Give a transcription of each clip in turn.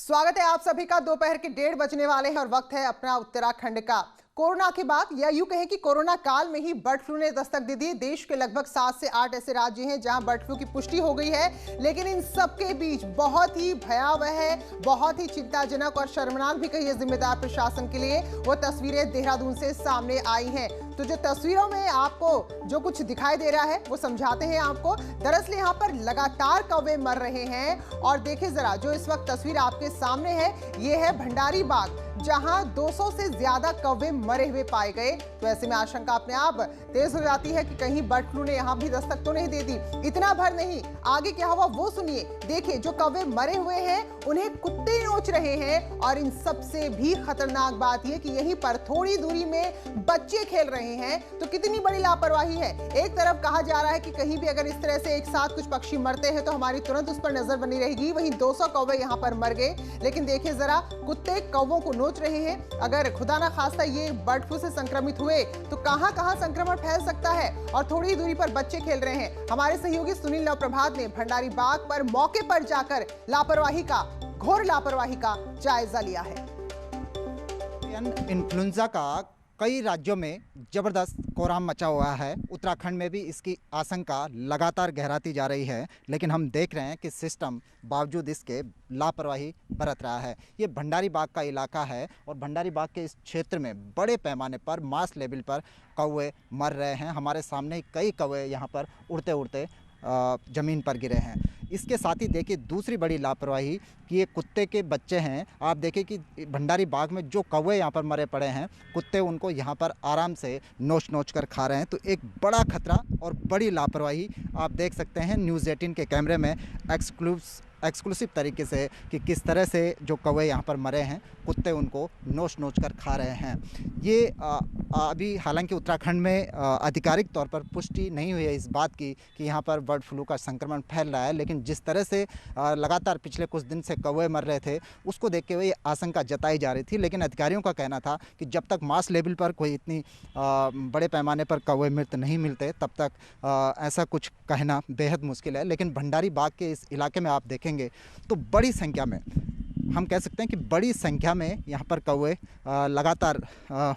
स्वागत है आप सभी का। दोपहर के 1:30 बजने वाले हैं और वक्त है अपना उत्तराखंड का। कोरोना के बाद या यूं कहें कि कोरोना काल में ही बर्ड फ्लू ने दस्तक दे दी। देश के लगभग 7 से 8 ऐसे राज्य हैं जहां बर्ड फ्लू की पुष्टि हो गई है, लेकिन इन सबके बीच बहुत ही भयावह है, बहुत ही चिंताजनक और शर्मनाक भी कहिए जिम्मेदार प्रशासन के लिए वो तस्वीरें देहरादून से सामने आई हैं। तो जो तस्वीरों में आपको जो कुछ दिखाई दे रहा है वो समझाते हैं आपको। दरअसल यहाँ पर लगातार कौवे मर रहे हैं और देखिए जरा, जो इस वक्त तस्वीर आपके सामने है ये है भंडारी बाग, जहां 200 से ज्यादा कौवे मरे हुए पाए गए। तो ऐसे में आशंका अपने आप तेज हो जाती है कि कहीं बर्ड फ्लू ने यहां भी दस्तक तो नहीं दे दी। इतना भर नहीं, आगे क्या हुआ वो सुनिए। देखिए, जो कौवे मरे हुए हैं उन्हें कुत्ते नोच रहे हैं और इन सबसे भी खतरनाक बात यह कि यहीं पर थोड़ी दूरी में बच्चे खेल रहे हैं। तो कितनी बड़ी लापरवाही है। एक तरफ कहा जा रहा है कि कहीं भी अगर इस तरह से एक साथ कुछ पक्षी मरते हैं तो हमारी तुरंत उस पर नजर बनी रहेगी, वहीं 200 कौवे यहां पर मर गए। लेकिन देखिए जरा, कुत्ते कौवों को नोच रहे हैं। अगर खुदा ना खास्ता ये बर्ड फ्लू से संक्रमित हुए तो कहां कहां संक्रमण फैल सकता है। और थोड़ी दूरी पर बच्चे खेल रहे हैं। हमारे सहयोगी सुनील नवप्रभात ने भंडारी बाग पर मौके पर जाकर लापरवाही का, घोर लापरवाही का जायजा लिया है। इन्फ्लुएंजा का कई राज्यों में जबरदस्त कोहराम मचा हुआ है। उत्तराखंड में भी इसकी आशंका लगातार गहराती जा रही है, लेकिन हम देख रहे हैं कि सिस्टम बावजूद इसके लापरवाही बरत रहा है। ये भंडारी बाग का इलाका है और भंडारी बाग के इस क्षेत्र में बड़े पैमाने पर मास लेवल पर कौवे मर रहे हैं। हमारे सामने कई कौवे यहाँ पर उड़ते उड़ते ज़मीन पर गिरे हैं। इसके साथ ही देखिए दूसरी बड़ी लापरवाही कि ये कुत्ते के बच्चे हैं। आप देखें कि भंडारी बाग में जो कौवे यहाँ पर मरे पड़े हैं, कुत्ते उनको यहाँ पर आराम से नोच नोच कर खा रहे हैं। तो एक बड़ा खतरा और बड़ी लापरवाही आप देख सकते हैं न्यूज़ 18 के कैमरे में एक्सक्लूसिव तरीके से कि किस तरह से जो कौवे यहाँ पर मरे हैं, कुत्ते उनको नोच नोच कर खा रहे हैं। ये अभी हालांकि उत्तराखंड में आधिकारिक तौर पर पुष्टि नहीं हुई है इस बात की कि यहाँ पर बर्ड फ्लू का संक्रमण फैल रहा है, लेकिन जिस तरह से लगातार पिछले कुछ दिन से कौवे मर रहे थे उसको देख के वही आशंका जताई जा रही थी। लेकिन अधिकारियों का कहना था कि जब तक मास लेवल पर कोई इतनी बड़े पैमाने पर कौवे मृत नहीं मिलते तब तक ऐसा कुछ कहना बेहद मुश्किल है। लेकिन भंडारी बाग के इस इलाके में आप देखेंगे तो बड़ी संख्या में, हम कह सकते हैं कि बड़ी संख्या में यहाँ पर कौवे लगातार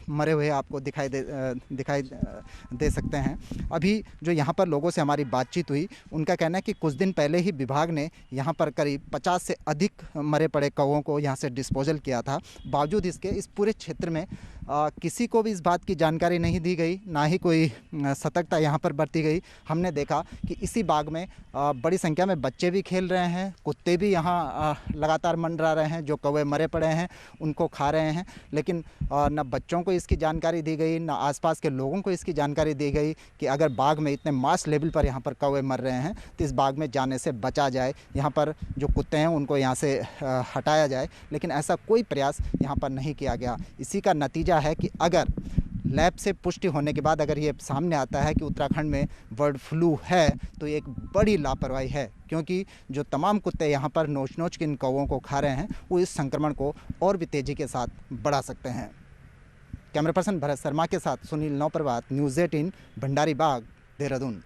मरे हुए आपको दिखाई दे सकते हैं। अभी जो यहाँ पर लोगों से हमारी बातचीत हुई, उनका कहना है कि कुछ दिन पहले ही विभाग ने यहाँ पर करीब 50 से अधिक मरे पड़े कौवों को यहाँ से डिस्पोजल किया था। बावजूद इसके इस पूरे क्षेत्र में किसी को भी इस बात की जानकारी नहीं दी गई, ना ही कोई सतर्कता यहाँ पर बरती गई। हमने देखा कि इसी बाग में बड़ी संख्या में बच्चे भी खेल रहे हैं, कुत्ते भी यहाँ लगातार मंडरा रहे हैं, जो कौवे मरे पड़े हैं उनको खा रहे हैं। लेकिन न बच्चों को इसकी जानकारी दी गई, न आसपास के लोगों को इसकी जानकारी दी गई कि अगर बाग में इतने मास लेवल पर यहाँ पर कौवे मर रहे हैं तो इस बाग में जाने से बचा जाए, यहाँ पर जो कुत्ते हैं उनको यहाँ से हटाया जाए। लेकिन ऐसा कोई प्रयास यहाँ पर नहीं किया गया। इसी का नतीजा है कि अगर लैब से पुष्टि होने के बाद अगर ये सामने आता है कि उत्तराखंड में बर्ड फ्लू है तो ये एक बड़ी लापरवाही है, क्योंकि जो तमाम कुत्ते यहाँ पर नोच नोच के इन कौवों को खा रहे हैं वो इस संक्रमण को और भी तेज़ी के साथ बढ़ा सकते हैं। कैमरा पर्सन भरत शर्मा के साथ सुनील नवप्रभात, न्यूज़ 18, भंडारी बाग, देहरादून।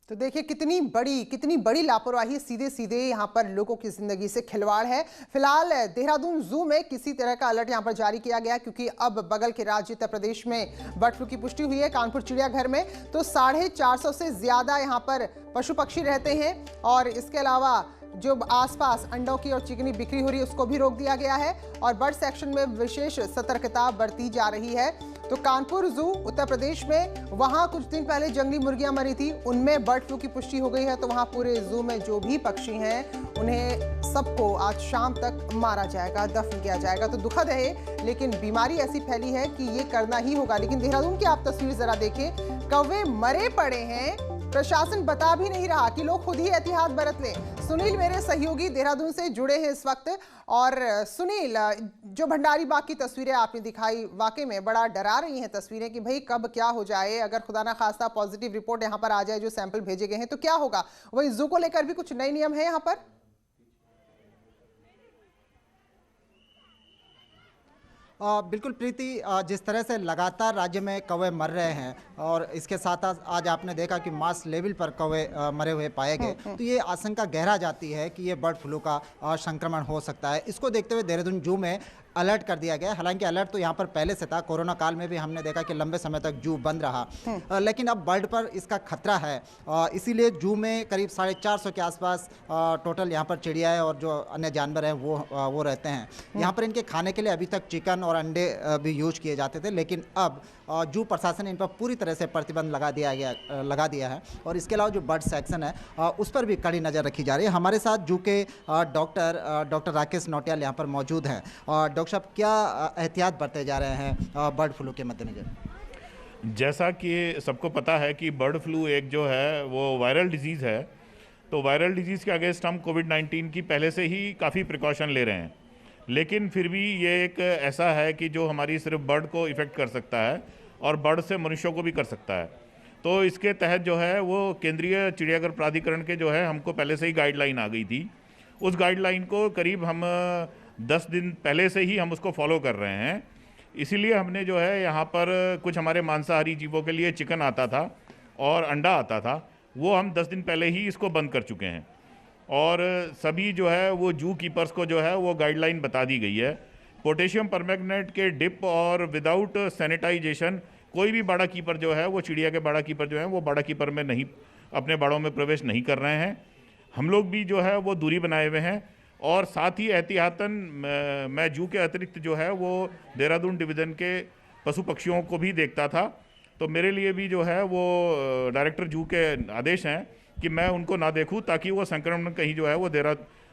तो देखिए कितनी बड़ी लापरवाही, सीधे सीधे यहाँ पर लोगों की जिंदगी से खिलवाड़ है। फिलहाल देहरादून जू में किसी तरह का अलर्ट यहाँ पर जारी किया गया, क्योंकि अब बगल के राज्य उत्तर प्रदेश में बर्ड फ्लू की पुष्टि हुई है। कानपुर चिड़ियाघर में तो 450 से ज्यादा यहाँ पर पशु पक्षी रहते हैं और इसके अलावा जो आसपास अंडों की और चिकनी बिक्री हो रही है उसको भी रोक दिया गया है और बर्ड सेक्शन में विशेष सतर्कता बरती जा रही है। तो कानपुर जू उत्तर प्रदेश में, वहां कुछ दिन पहले जंगली मुर्गियां मरी थी, उनमें बर्ड फ्लू की पुष्टि हो गई है। तो वहां पूरे जू में जो भी पक्षी हैं उन्हें सबको आज शाम तक मारा जाएगा, दफन किया जाएगा। तो दुखद है, लेकिन बीमारी ऐसी फैली है कि ये करना ही होगा। लेकिन देहरादून की आप तस्वीर जरा देखें, कौवे मरे पड़े हैं, प्रशासन बता भी नहीं रहा कि लोग खुद ही एहतियात बरत लें। सुनील मेरे सहयोगी देहरादून से जुड़े हैं इस वक्त। और सुनील, जो भंडारी बाग की तस्वीरें आपने दिखाई, वाकई में बड़ा डरा रही हैं तस्वीरें कि भाई कब क्या हो जाए। अगर खुदा ना खास्ता पॉजिटिव रिपोर्ट यहाँ पर आ जाए, जो सैंपल भेजे गए हैं, तो क्या होगा। वही जू को लेकर भी कुछ नए नियम है यहाँ पर। बिल्कुल प्रीति, जिस तरह से लगातार राज्य में कौवे मर रहे हैं और इसके साथ आज आपने देखा कि मास लेवल पर कौवे मरे हुए पाए गए, तो ये आशंका गहरा जाती है कि ये बर्ड फ्लू का संक्रमण हो सकता है। इसको देखते हुए देहरादून जू में अलर्ट कर दिया गया। हालांकि अलर्ट तो यहाँ पर पहले से था, कोरोना काल में भी हमने देखा कि लंबे समय तक जू बंद रहा, लेकिन अब बर्ड पर इसका खतरा है। इसीलिए जू में करीब 450 के आसपास टोटल यहाँ पर चिड़िया और जो अन्य जानवर हैं वो रहते हैं। यहाँ पर इनके खाने के लिए अभी तक चिकन और अंडे भी यूज किए जाते थे, लेकिन अब जू प्रशासन ने इन पर पूरी तरह से प्रतिबंध लगा दिया है और इसके अलावा जो बर्ड सेक्शन है उस पर भी कड़ी नज़र रखी जा रही है। हमारे साथ जू के डॉक्टर राकेश नौटियाल यहाँ पर मौजूद हैं। डॉक्टर साहब, क्या एहतियात बरते जा रहे हैं बर्ड फ्लू के मद्देनजर? जैसा कि सबको पता है कि बर्ड फ्लू एक जो है वो वायरल डिजीज़ है, तो वायरल डिजीज़ के अगेंस्ट हम कोविड-19 की पहले से ही काफ़ी प्रिकॉशन ले रहे हैं, लेकिन फिर भी ये एक ऐसा है कि जो हमारी सिर्फ बर्ड को इफ़ेक्ट कर सकता है और बर्ड से मनुष्यों को भी कर सकता है। तो इसके तहत जो है वो केंद्रीय चिड़ियाघर प्राधिकरण के जो है हमको पहले से ही गाइडलाइन आ गई थी। उस गाइडलाइन को करीब हम 10 दिन पहले से ही हम उसको फॉलो कर रहे हैं। इसीलिए हमने जो है यहाँ पर कुछ हमारे मांसाहारी जीवों के लिए चिकन आता था और अंडा आता था, वो हम 10 दिन पहले ही इसको बंद कर चुके हैं। और सभी जो है वो जू कीपर्स को जो है वो गाइडलाइन बता दी गई है। पोटेशियम परमैंगनेट के डिप और विदाउट सैनिटाइजेशन कोई भी बाड़ा कीपर जो है वो चिड़िया के बाड़ा कीपर जो है वो बाड़ा कीपर में नहीं, अपने बाड़ों में प्रवेश नहीं कर रहे हैं। हम लोग भी जो है वो दूरी बनाए हुए हैं और साथ ही एहतियातन मैं जू के अतिरिक्त जो है वो देहरादून डिवीज़न के पशु पक्षियों को भी देखता था, तो मेरे लिए भी जो है वो डायरेक्टर जू के आदेश हैं कि मैं उनको ना देखूं ताकि वो संक्रमण कहीं जो है वो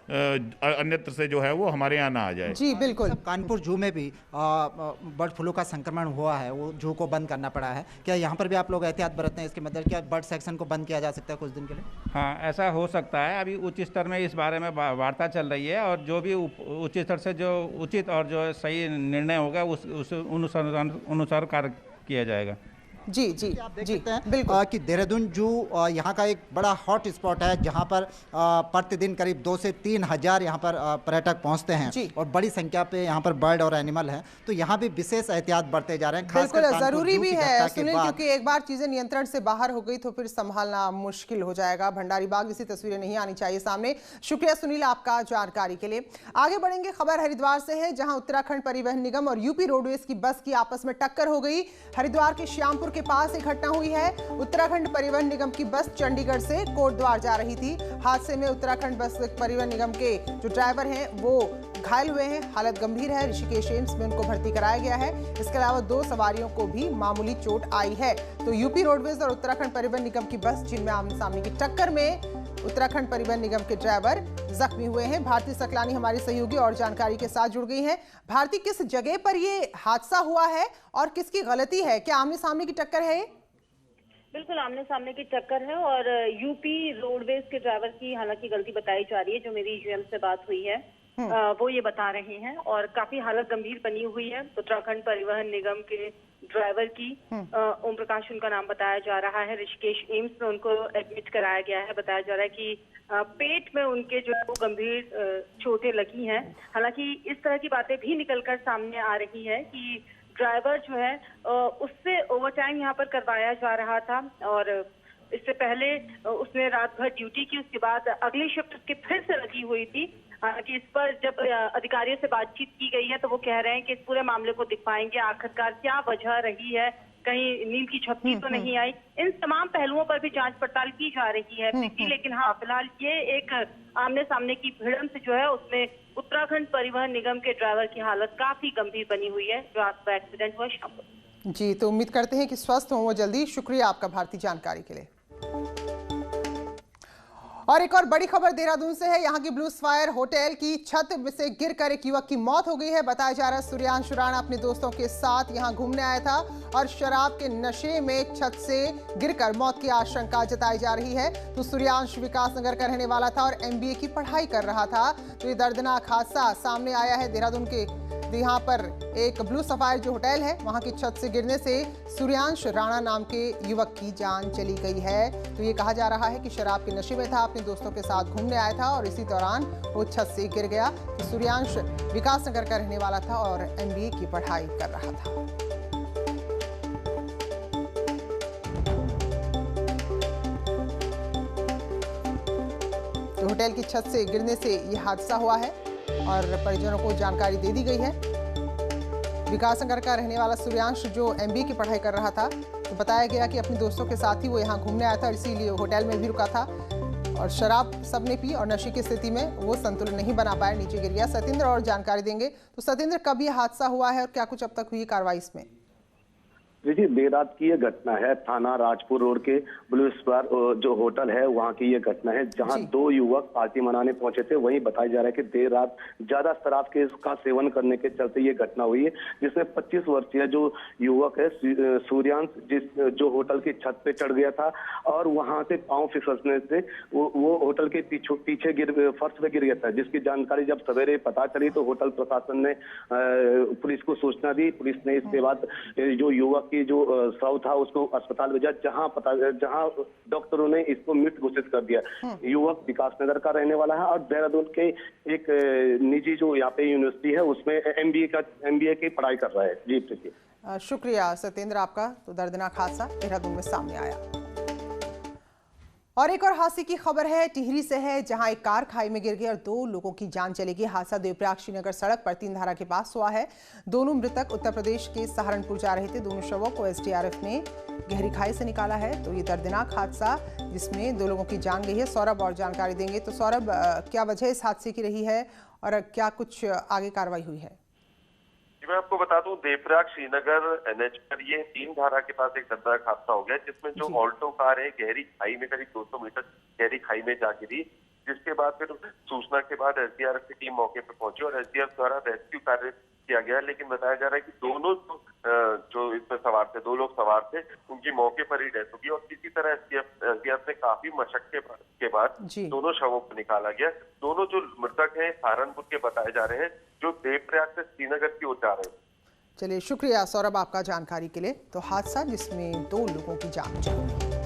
अन्यत्र से जो है वो हमारे यहाँ ना आ जाए। जी बिल्कुल। कानपुर जू में भी बर्ड फ्लू का संक्रमण हुआ है, वो जू को बंद करना पड़ा है। क्या यहाँ पर भी आप लोग एहतियात बरतते हैं? इसके मतलब क्या बर्ड सेक्शन को बंद किया जा सकता है कुछ दिन के लिए? हाँ, ऐसा हो सकता है। अभी उच्च स्तर में इस बारे में वार्ता चल रही है और जो भी उच्च स्तर से जो उचित और जो सही निर्णय होगा उस अनुसार कार्य किया जाएगा। जी जी आप देख जी सकते हैं बिल्कुल कि देहरादून जू यहाँ का एक बड़ा हॉट स्पॉट है, जहाँ पर प्रतिदिन करीब 2 से 3 हज़ार यहाँ पर पर्यटक पहुँचते हैं और बड़ी संख्या पे यहाँ पर बर्ड और एनिमल हैं, तो यहाँ भी विशेष एहतियात बरते जा रहे हैं। बिल्कुल जरूरी भी है सुनील, क्योंकि एक बार चीजें नियंत्रण से बाहर हो गई तो फिर संभालना मुश्किल हो जाएगा। भंडारीबाग जैसी तस्वीरें नहीं आनी चाहिए सामने। शुक्रिया सुनील आपका जानकारी के लिए। आगे बढ़ेंगे, खबर हरिद्वार से है, जहां उत्तराखंड परिवहन निगम और यूपी रोडवेज की बस की आपस में टक्कर हो गई। हरिद्वार के श्यामपुर के पास एक घटना हुई है। उत्तराखंड परिवहन निगम की बस चंडीगढ़ से कोटद्वार जा रही थी। हादसे में उत्तराखंड बस परिवहन निगम के जो ड्राइवर हैं वो घायल हुए हैं, हालत गंभीर है। ऋषिकेश एम्स में उनको भर्ती कराया गया है। इसके अलावा 2 सवारियों को भी मामूली चोट आई है। तो यूपी रोडवेज और उत्तराखंड परिवहन निगम की बस जिनमें आमने सामने की टक्कर में उत्तराखंड परिवहन निगम के ड्राइवर जख्मी हुए हैं। भारती सकलानी हमारी सहयोगी और जानकारी के साथ जुड़ गई हैं। भारती, किस जगह पर ये हादसा हुआ है और किसकी गलती है? क्या आमने सामने की टक्कर है? बिल्कुल आमने सामने की टक्कर है और यूपी रोडवेज के ड्राइवर की हालांकि गलती बताई जा रही है। जो मेरी यूएम से बात हुई है वो ये बता रहे हैं और काफी हालत गंभीर बनी हुई है उत्तराखंड परिवहन निगम के ड्राइवर की। ओम प्रकाश उनका नाम बताया जा रहा है। ऋषिकेश एम्स में उनको एडमिट कराया गया है। बताया जा रहा है कि पेट में उनके जो गंभीर चोटें लगी हैं। हालांकि इस तरह की बातें भी निकलकर सामने आ रही है कि ड्राइवर जो है उससे ओवरटाइम यहाँ पर करवाया जा रहा था और इससे पहले उसने रात भर ड्यूटी की, उसके बाद अगली शिफ्ट उसकी फिर से लगी हुई थी। हालांकि इस पर जब अधिकारियों से बातचीत की गई है तो वो कह रहे हैं कि इस पूरे मामले को दिखवाएंगे, आखिरकार क्या वजह रही है, कहीं नींद की झपकी तो नहीं आई। इन तमाम पहलुओं पर भी जांच पड़ताल की जा रही है। लेकिन हाँ, फिलहाल ये एक आमने सामने की भिड़ंत जो है उसमें उत्तराखंड परिवहन निगम के ड्राइवर की हालत काफी गंभीर बनी हुई है, जो आपका एक्सीडेंट हुआ शाम को। जी, तो उम्मीद करते हैं कि स्वस्थ हों वो जल्दी। शुक्रिया आपका भारतीय जानकारी के लिए। और एक और बड़ी खबर देहरादून से है। यहाँ की ब्लू स्फायर होटल की छत से गिरकर एक युवक की मौत हो गई है। बताया जा रहा है सूर्यांश राणा अपने दोस्तों के साथ यहाँ घूमने आया था और शराब के नशे में छत से गिरकर मौत की आशंका जताई जा रही है। तो सूर्यांश विकासनगर का रहने वाला था और MBA की पढ़ाई कर रहा था। तो ये दर्दनाक हादसा सामने आया है देहरादून के यहाँ पर एक ब्लू सफायर जो होटल है वहां की छत से गिरने से सूर्यांश राणा नाम के युवक की जान चली गई है। तो ये कहा जा रहा है कि शराब के नशे में था, अपने दोस्तों के साथ घूमने आया था और इसी दौरान वो छत से गिर गया। तो सूर्यांश विकासनगर का रहने वाला था और MBA की पढ़ाई कर रहा था। तो होटल की छत से गिरने से ये हादसा हुआ है और परिजनों को जानकारी दे दी गई है। विकासनगर का रहने वाला सूर्यांश जो MBA की पढ़ाई कर रहा था, तो बताया गया कि अपने दोस्तों के साथ ही वो यहाँ घूमने आया था, इसीलिए होटल में भी रुका था और शराब सबने पी और नशे की स्थिति में वो संतुलन नहीं बना पाया, नीचे गिर गया। सतेंद्र और जानकारी देंगे। तो सतेंद्र, कब ये हादसा हुआ है और क्या कुछ अब तक हुई कार्रवाई इसमें? देखिए, देर रात की ये घटना है। थाना राजपुर रोड के ब्लू स्टार जो होटल है वहाँ की ये घटना है, जहाँ दो युवक पार्टी मनाने पहुंचे थे। वहीं बताया जा रहा है कि देर रात ज्यादा शराब का सेवन करने के चलते ये घटना हुई है, जिसमें 25 वर्षीय जो युवक है सूर्यांश जो होटल की छत पे चढ़ गया था और वहां से पांव फिसलने से वो होटल के पीछे फर्श पे गिर गया था, जिसकी जानकारी जब सवेरे पता चली तो होटल प्रशासन ने पुलिस को सूचना दी। पुलिस ने इसके बाद जो युवक की जो शव था उसको अस्पताल भेजा, जहां डॉक्टरों ने इसको मृत घोषित कर दिया। युवक विकासनगर का रहने वाला है और देहरादून के एक निजी जो यहाँ पे यूनिवर्सिटी है उसमें MBA की पढ़ाई कर रहा है। जी प्रीति। शुक्रिया सतेंद्र आपका। तो दर्दनाक हादसा देहरादून में सामने आया। और एक और हादसे की खबर है, टिहरी से है, जहां एक कार खाई में गिर गई और 2 लोगों की जान चली गई। हादसा देवप्रयाग श्रीनगर सड़क पर 3 धारा के पास हुआ है। दोनों मृतक उत्तर प्रदेश के सहारनपुर जा रहे थे। दोनों शवों को SDRF ने गहरी खाई से निकाला है। तो ये दर्दनाक हादसा जिसमें 2 लोगों की जान गई है। सौरभ और जानकारी देंगे। तो सौरभ, क्या वजह इस हादसे की रही है और क्या कुछ आगे कार्रवाई हुई है? मैं आपको बता दूं, देवप्रयाग श्रीनगर NH पर ये 3 धारा के पास एक दर्दनाक हादसा हो गया, जिसमें जो ऑल्टो कार है गहरी खाई में करीब 200 मीटर गहरी खाई में जा गिरी, जिसके बाद फिर सूचना के बाद SDRF की टीम मौके पर पहुंची और SDRF द्वारा रेस्क्यू कार्य किया गया। लेकिन बताया जा रहा है कि दोनों जो इसमें सवार थे, 2 लोग सवार थे, उनकी मौके पर ही डेथ होगी और किसी तरह SDRF ने काफी मशक्कत के बाद दोनों शवों को निकाला गया। दोनों जो मृतक हैं सहारनपुर के बताए जा रहे हैं, जो देवप्रयाग से श्रीनगर की ओर जा रहे हैं। चलिए, शुक्रिया सौरभ आपका जानकारी के लिए। तो हादसा जिसमें 2 लोगों की जान चली।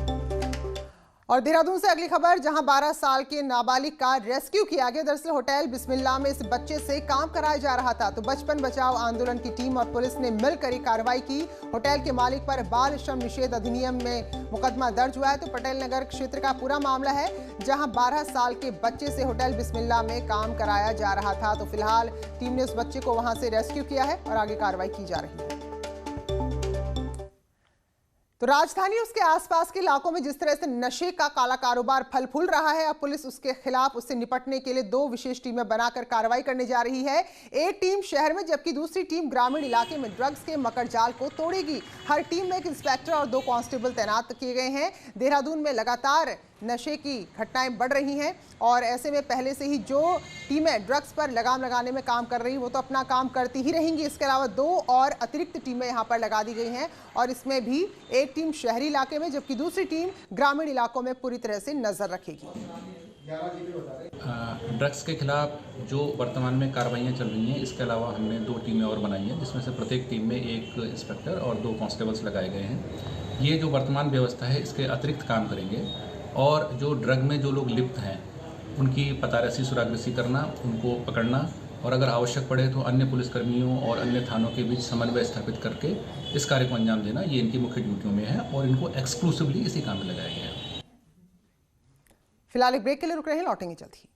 और देहरादून से अगली खबर, जहां 12 साल के नाबालिग का रेस्क्यू किया गया। दरअसल होटल बिस्मिल्लाह में इस बच्चे से काम कराया जा रहा था। तो बचपन बचाओ आंदोलन की टीम और पुलिस ने मिलकर ये कार्रवाई की। होटल के मालिक पर बाल श्रम निषेध अधिनियम में मुकदमा दर्ज हुआ है। तो पटेल नगर क्षेत्र का पूरा मामला है, जहां 12 साल के बच्चे से होटल बिस्मिल्लाह में काम कराया जा रहा था। तो फिलहाल टीम ने उस बच्चे को वहां से रेस्क्यू किया है और आगे कार्रवाई की जा रही है। तो राजधानी उसके आसपास के इलाकों में जिस तरह से नशे का काला कारोबार फल फूल रहा है, अब पुलिस उसके खिलाफ उससे निपटने के लिए 2 विशेष टीमें बनाकर कार्रवाई करने जा रही है। एक टीम शहर में जबकि दूसरी टीम ग्रामीण इलाके में ड्रग्स के मकड़जाल को तोड़ेगी। हर टीम में एक इंस्पेक्टर और 2 कांस्टेबल तैनात किए गए हैं। देहरादून में लगातार नशे की घटनाएं बढ़ रही हैं और ऐसे में पहले से ही जो टीमें ड्रग्स पर लगाम लगाने में काम कर रही वो तो अपना काम करती ही रहेंगी। इसके अलावा 2 और अतिरिक्त टीमें यहां पर लगा दी गई हैं और इसमें भी एक टीम शहरी इलाके में जबकि दूसरी टीम ग्रामीण इलाकों में पूरी तरह से नजर रखेगी। ड्रग्स के खिलाफ जो वर्तमान में कार्रवाइयाँ चल रही हैं, इसके अलावा हमने 2 टीमें और बनाई हैं, जिसमें से प्रत्येक टीम में एक इंस्पेक्टर और 2 कांस्टेबल्स लगाए गए हैं। ये जो वर्तमान व्यवस्था है इसके अतिरिक्त काम करेंगे और जो ड्रग में जो लोग लिप्त हैं उनकी पतारसी सुरागसी करना, उनको पकड़ना और अगर आवश्यक पड़े तो अन्य पुलिसकर्मियों और अन्य थानों के बीच समन्वय स्थापित करके इस कार्य को अंजाम देना, ये इनकी मुख्य ड्यूटियों में है और इनको एक्सक्लूसिवली इसी काम में लगाया गया है। फिलहाल एक ब्रेक के लिए रुक रहे हैं, लौटेंगे जल्द ही।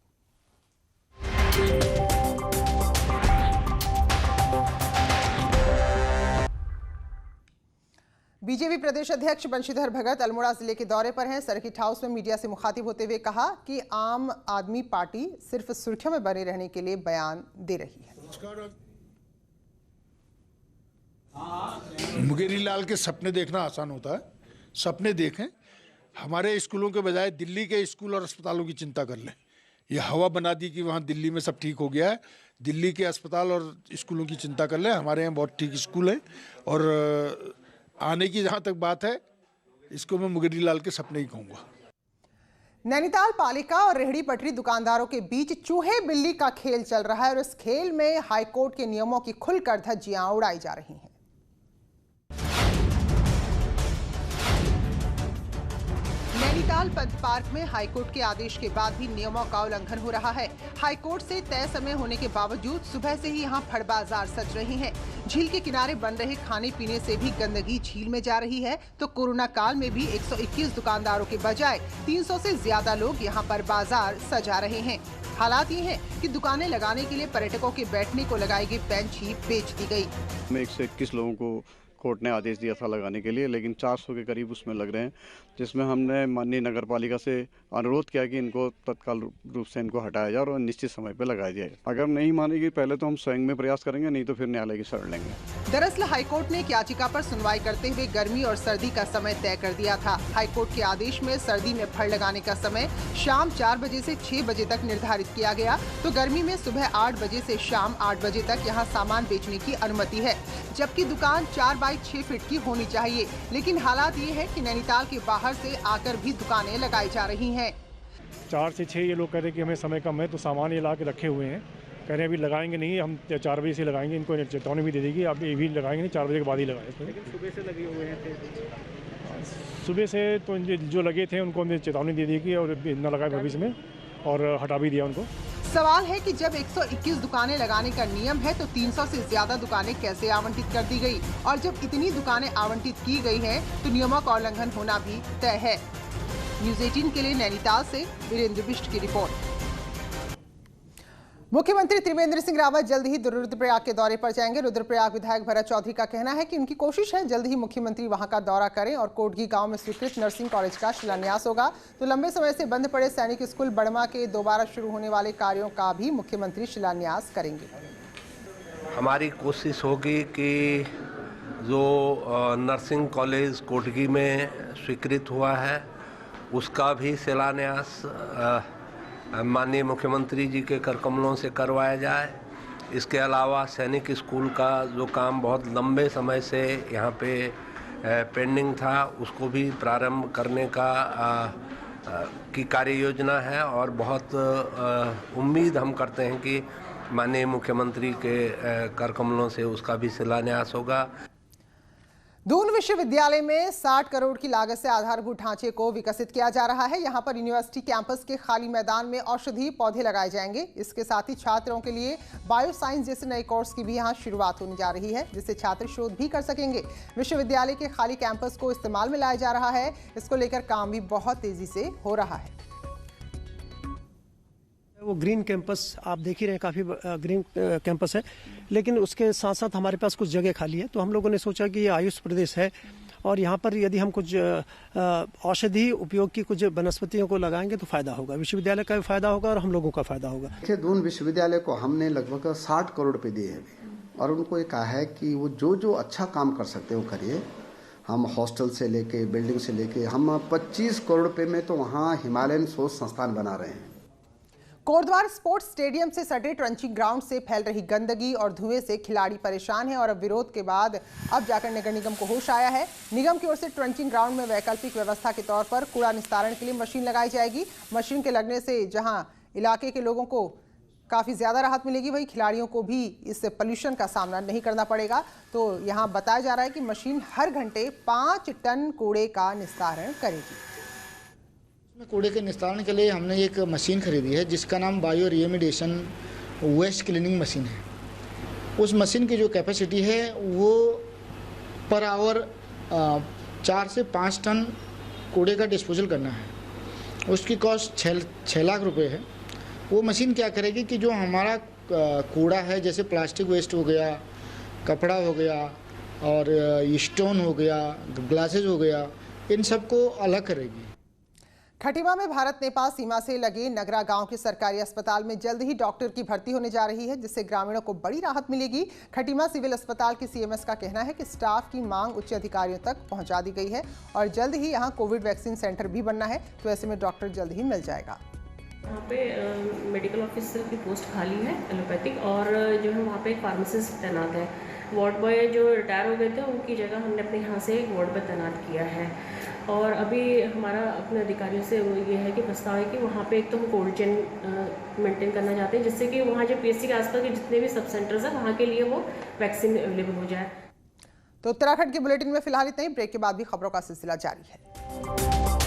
बीजेपी प्रदेश अध्यक्ष बंशीधर भगत अल्मोड़ा जिले के दौरे पर हैं। सर्किट हाउस में मीडिया से मुखातिब होते हुए कहा कि आम आदमी पार्टी सिर्फ सुर्खियों में बने रहने के लिए बयान दे रही है। मुंगेरी लाल के सपने देखना आसान होता है, सपने देखें। हमारे स्कूलों के बजाय दिल्ली के स्कूल और अस्पतालों की चिंता कर लें। ये हवा बना दी कि वहाँ दिल्ली में सब ठीक हो गया है। दिल्ली के अस्पताल और स्कूलों की चिंता कर लें, हमारे यहाँ बहुत ठीक स्कूल हैं। और आने की जहाँ तक बात है, इसको मैं मुंगेरी लाल के सपने ही कहूँगा। नैनीताल पालिका और रेहड़ी पटरी दुकानदारों के बीच चूहे बिल्ली का खेल चल रहा है और इस खेल में हाईकोर्ट के नियमों की खुलकर धज्जियां उड़ाई जा रही हैं। नैनीताल पंथ पार्क में हाईकोर्ट के आदेश के बाद भी नियमों का उल्लंघन हो रहा है। हाईकोर्ट से तय समय होने के बावजूद सुबह से ही यहाँ फड़ बाजार सज रहे हैं। झील के किनारे बन रहे खाने पीने से भी गंदगी झील में जा रही है, तो कोरोना काल में भी 121 दुकानदारों के बजाय 300 से ज्यादा लोग यहाँ पर बाजार सजा रहे हैं। हालात ये हैं कि दुकानें लगाने के लिए पर्यटकों के बैठने को लगाई गई बेंच ही बेच दी गई। 121 लोगों को कोर्ट ने आदेश दिया था लगाने के लिए, लेकिन 400 के करीब उसमें लग रहे हैं, जिसमें हमने माननीय नगर पालिका से अनुरोध किया कि इनको तत्काल रूप से इनको हटाया जाए और निश्चित समय पर लगाया जाए। अगर नहीं मानेगी पहले तो हम स्वयं में प्रयास करेंगे, नहीं तो फिर न्यायालय की शरण लेंगे। दरअसल हाईकोर्ट ने एक याचिका पर सुनवाई करते हुए गर्मी और सर्दी का समय तय कर दिया था। हाईकोर्ट के आदेश में सर्दी में फड़ लगाने का समय शाम 4 बजे से 6 बजे तक निर्धारित किया गया, तो गर्मी में सुबह 8 बजे से शाम 8 बजे तक यहाँ सामान बेचने की अनुमति है, जबकि दुकान 4 बाई 6 फीट की होनी चाहिए। लेकिन हालात ये है कि नैनीताल के बाहर से आकर भी दुकानें लगाई जा रही हैं। 4 से 6 ये लोग कह रहे हैं कि हमें समय कम है, तो सामान ये ला के रखे हुए हैं, कह रहे हैं अभी लगाएंगे नहीं, हम 4 बजे से लगाएंगे। इनको चेतावनी भी दे देगी, अब ये भी लगाएंगे नहीं, 4 बजे के बाद ही लगाए। लेकिन सुबह से लगे हुए हैं, सुबह से तो जो लगे थे उनको हमने चेतावनी दे दी कि और न लगाए भविष्य में, और हटा भी दिया उनको। सवाल है कि जब 121 दुकानें लगाने का नियम है तो 300 से ज्यादा दुकानें कैसे आवंटित कर दी गई, और जब इतनी दुकानें आवंटित की गई हैं तो नियमों का उल्लंघन होना भी तय है। न्यूज़ 18 के लिए नैनीताल से वीरेंद्र बिष्ट की रिपोर्ट। मुख्यमंत्री त्रिवेंद्र सिंह रावत जल्द ही रुद्रप्रयाग के दौरे पर जाएंगे। रुद्रप्रयाग विधायक भरत चौधरी का कहना है कि उनकी कोशिश है जल्द ही मुख्यमंत्री वहां का दौरा करें और कोटगी गांव में स्वीकृत नर्सिंग कॉलेज का शिलान्यास होगा। तो लंबे समय से बंद पड़े सैनिक स्कूल बड़मा के दोबारा शुरू होने वाले कार्यों का भी मुख्यमंत्री शिलान्यास करेंगे। हमारी कोशिश होगी कि जो नर्सिंग कॉलेज कोटगी में स्वीकृत हुआ है उसका भी शिलान्यास माननीय मुख्यमंत्री जी के कर कमलों से करवाया जाए। इसके अलावा सैनिक स्कूल का जो काम बहुत लंबे समय से यहाँ पे पेंडिंग था उसको भी प्रारंभ करने का की कार्य योजना है, और बहुत उम्मीद हम करते हैं कि माननीय मुख्यमंत्री के कर कमलों से उसका भी शिलान्यास होगा। दून विश्वविद्यालय में 60 करोड़ की लागत से आधारभूत ढांचे को विकसित किया जा रहा है। यहाँ पर यूनिवर्सिटी कैंपस के खाली मैदान में औषधि पौधे लगाए जाएंगे। इसके साथ ही छात्रों के लिए बायो साइंस जैसे नए कोर्स की भी यहाँ शुरुआत होने जा रही है, जिससे छात्र शोध भी कर सकेंगे। विश्वविद्यालय के खाली कैंपस को इस्तेमाल में लाया जा रहा है। इसको लेकर काम भी बहुत तेजी से हो रहा है। वो ग्रीन कैंपस आप देख ही रहे हैं, काफ़ी ग्रीन कैंपस है, लेकिन उसके साथ साथ हमारे पास कुछ जगह खाली है। तो हम लोगों ने सोचा कि ये आयुष प्रदेश है और यहाँ पर यदि हम कुछ औषधि उपयोग की कुछ वनस्पतियों को लगाएंगे तो फायदा होगा, विश्वविद्यालय का भी फायदा होगा और हम लोगों का फायदा होगा। देखिए, दून विश्वविद्यालय को हमने लगभग 60 करोड़ रुपए दिए हैं और उनको ये कहा है कि वो जो अच्छा काम कर सकते हैं वो करिए। हम हॉस्टल से लेके बिल्डिंग से लेके हम 25 करोड़ रुपए में तो वहाँ हिमालयन शोध संस्थान बना रहे हैं। कोटद्वार स्पोर्ट्स स्टेडियम से सटे ट्रंचिंग ग्राउंड से फैल रही गंदगी और धुएं से खिलाड़ी परेशान हैं और अब विरोध के बाद अब जाकर नगर निगम को होश आया है। निगम की ओर से ट्रंचिंग ग्राउंड में वैकल्पिक व्यवस्था के तौर पर कूड़ा निस्तारण के लिए मशीन लगाई जाएगी। मशीन के लगने से जहां इलाके के लोगों को काफ़ी ज़्यादा राहत मिलेगी, वहीं खिलाड़ियों को भी इस पोल्यूशन का सामना नहीं करना पड़ेगा। तो यहाँ बताया जा रहा है कि मशीन हर घंटे 5 टन कूड़े का निस्तारण करेगी। कूड़े के निस्तारण के लिए हमने एक मशीन खरीदी है जिसका नाम bio remediation waste cleaning machine है। उस मशीन की जो कैपेसिटी है वो पर आवर 4 से 5 टन कूड़े का डिस्पोजल करना है। उसकी कॉस्ट 6 लाख रुपए है। वो मशीन क्या करेगी कि जो हमारा कूड़ा है, जैसे प्लास्टिक वेस्ट हो गया, कपड़ा हो गया और स्टोन हो गया, ग्लासेज हो गया, इन सबको अलग करेगी। खटीमा में भारत नेपाल सीमा से लगे नगरा गांव के सरकारी अस्पताल में जल्द ही डॉक्टर की भर्ती होने जा रही है, जिससे ग्रामीणों को बड़ी राहत मिलेगी। खटीमा सिविल अस्पताल के सीएमएस का कहना है कि स्टाफ की मांग उच्च अधिकारियों तक पहुंचा दी गई है और जल्द ही यहां कोविड वैक्सीन सेंटर भी बनना है, तो ऐसे में डॉक्टर जल्द ही मिल जाएगा। वहाँ पे मेडिकल ऑफिसर की पोस्ट खाली है एलोपैथिक, और जो है वहाँ पे एक फार्मासिस्ट तैनात है। वार्ड बॉय जो रिटायर हो गए थे उनकी जगह हमने अपने यहाँ से एक वार्ड बॉय तैनात किया है। और अभी हमारा अपने अधिकारियों से ये है कि प्रस्ताव है कि वहाँ पे एक तो हम कोल्ड चेन मेंटेन करना चाहते हैं, जिससे कि वहाँ जो पीएचसी के आसपास के जितने भी सब सेंटर्स हैं वहाँ के लिए वो वैक्सीन अवेलेबल हो जाए। तो उत्तराखंड के बुलेटिन में फिलहाल इतना ही। ब्रेक के बाद भी खबरों का सिलसिला जारी है।